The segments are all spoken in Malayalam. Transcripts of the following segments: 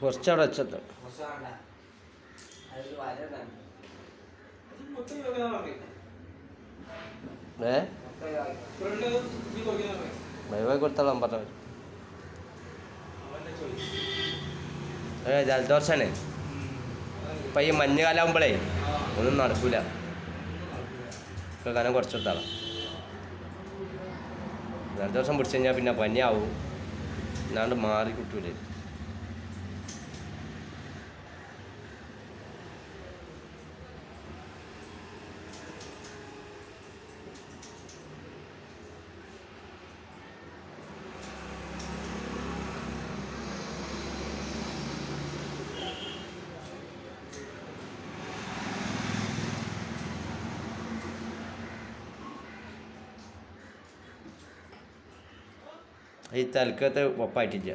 കുറച്ചവിടെ വെച്ചത് കൊടുത്തോളാം പറഞ്ഞു. ജലദോഷാണ് ഇപ്പം ഈ മഞ്ഞുകാലാവുമ്പോഴേ ഒന്നും നടക്കൂല. കനം കുറച്ച് കൊടുത്താളാം. ജലദോഷം പിടിച്ചു കഴിഞ്ഞാൽ പിന്നെ പനിയാവും, അല്ലാണ്ട് മാറി കിട്ടൂലേ. ഈ തലക്കത്ത് ഒപ്പായിട്ടില്ല.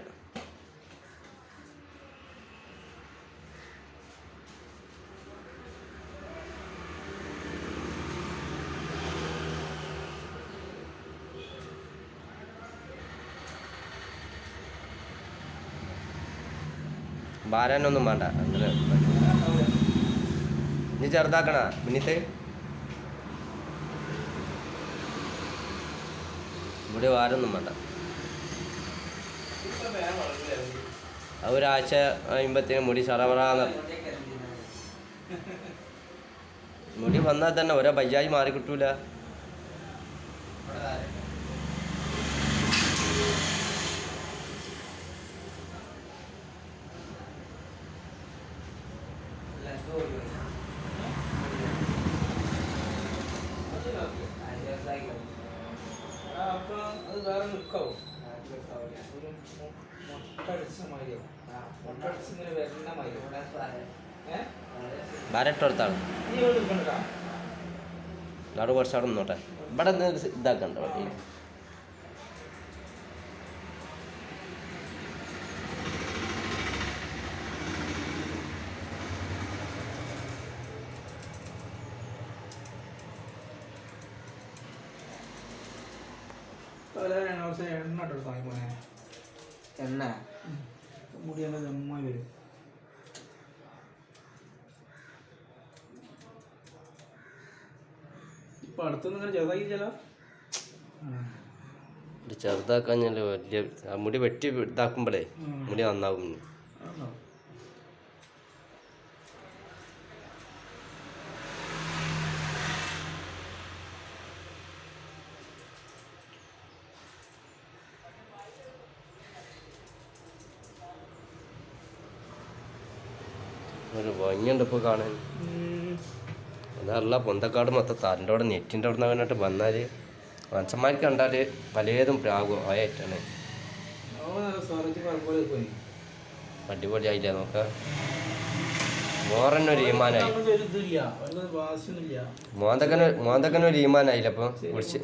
ഭാരാനൊന്നും വേണ്ട, അങ്ങനെ നീ ചെറുതാക്കണ പിന്നീത്ത് ഇവിടെ ഭാരമൊന്നും വേണ്ട. ഒരാഴ്ച കഴിയുമ്പത്തേനും മുടി സറവറാന്ന് മുടി വന്നാൽ തന്നെ ഓരോ ബജാജ് മാറി കിട്ടൂല. ഭാരട്ടെടുത്താണ് അവിടെ കുറച്ചവിടെ നിന്നോട്ടെ. ഇവിടെ ഇതാക്കണ്ട എണ്ണ മുടിയെല്ലാം നന്നായി വരും. ഇപ്പൊ അടുത്തൊന്നും ഇങ്ങനെ ചെറുതാക്കിച്ചല്ലോ. ചെറുതാക്കാഞ്ഞല്ലേ വലിയ മുടി വെട്ടി ഇതാക്കുമ്പോഴേ മുടി നന്നാവും. ഒരു ഭംഗിയുണ്ട് ഇപ്പോൾ കാണാൻ. അതല്ല പൊന്തക്കാട് മൊത്തം തൻ്റെ അവിടെ നെറ്റിൻ്റെ അവിടെ നിന്ന് അങ്ങോട്ട് വന്നാൽ മനുഷ്യന്മാർക്ക് കണ്ടാൽ പലതും പ്രാകും. ആയിട്ടാണ് അടിപൊളിയായില്ല. നോക്കാം മോറന്നൊരു ഈമാനായി, മോന്തക്കനൊരു ഈമാനായില്ല. അപ്പം കുടിച്ച്